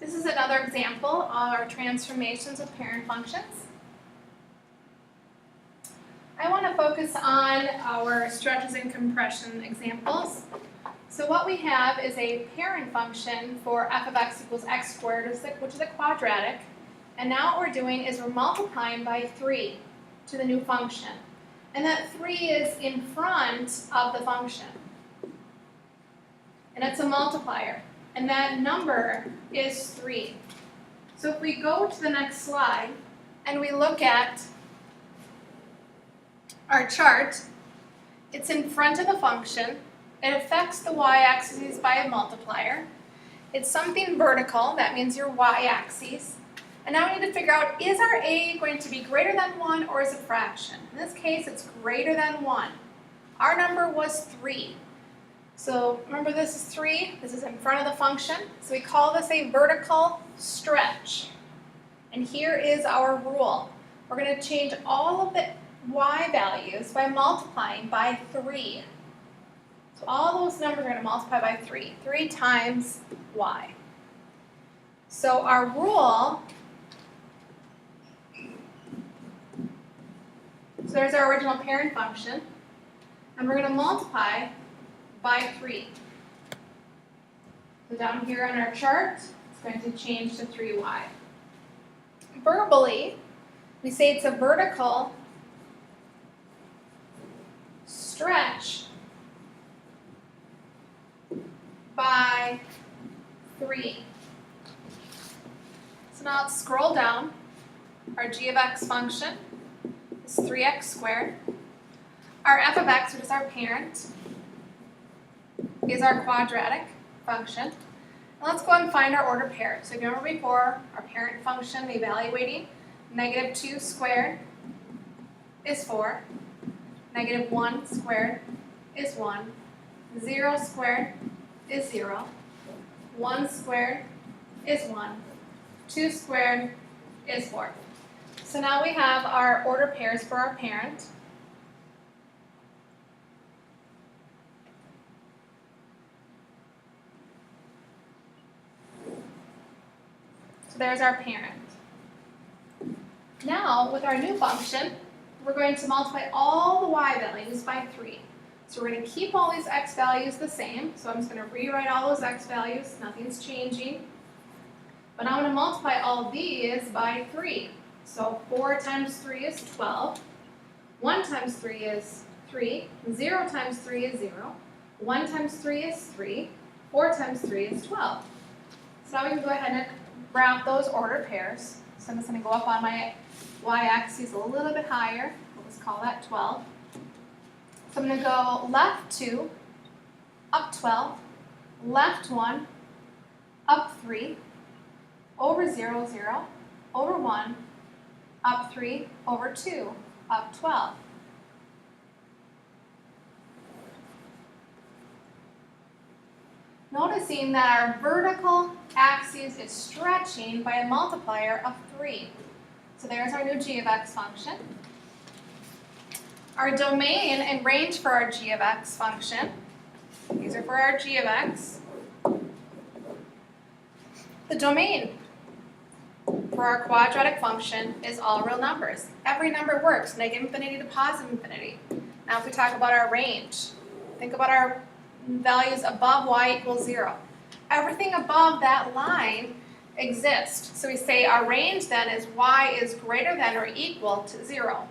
This is another example of our transformations of parent functions. I want to focus on our stretches and compression examples. So what we have is a parent function for f of x equals x squared, which is a quadratic. And now what we're doing is we're multiplying by 3 to the new function. And that 3 is in front of the function. And it's a multiplier. And that number is 3. So if we go to the next slide and we look at our chart, it's in front of the function. It affects the y-axis by a multiplier. It's something vertical, that means your y-axis. And now we need to figure out, is our a going to be greater than 1 or is it a fraction? In this case, it's greater than 1. Our number was 3. So remember, this is 3. This is in front of the function. So we call this a vertical stretch. And here is our rule. We're going to change all of the y values by multiplying by 3. So all those numbers are going to multiply by 3. 3 times y. So our rule, so there's our original parent function, and we're going to multiply by 3. So down here on our chart, it's going to change to 3y. Verbally, we say it's a vertical stretch by 3. So now let's scroll down. Our g of x function is 3x squared. Our f of x, which is our parent, is our quadratic function. And let's go ahead and find our order pair. So if you remember before, our parent function evaluating, negative 2 squared is 4. Negative 1 squared is 1. 0 squared is 0. 1 squared is 1. 2 squared is 4. So now we have our order pairs for our parent. So there's our parent. Now, with our new function, we're going to multiply all the y values by 3. So we're going to keep all these x values the same. So I'm just going to rewrite all those x values. Nothing's changing. But now I'm going to multiply all these by 3. So 4 times 3 is 12. 1 times 3 is 3. 0 times 3 is 0. 1 times 3 is 3. 4 times 3 is 12. So now we can go ahead and round those order pairs. So I'm just going to go up on my y-axis a little bit higher. We'll just call that 12. So I'm going to go left 2, up 12, left 1, up 3, over 0, 0, over 1, up 3, over 2, up 12. Noticing that our vertical axis is stretching by a multiplier of 3. So there's our new g of x function. Our domain and range for our g of x function, these are for our g of x. The domain for our quadratic function is all real numbers. Every number works, negative infinity to positive infinity. Now if we talk about our range, think about our values above y equals 0. Everything above that line exists. So we say our range then is y is greater than or equal to 0.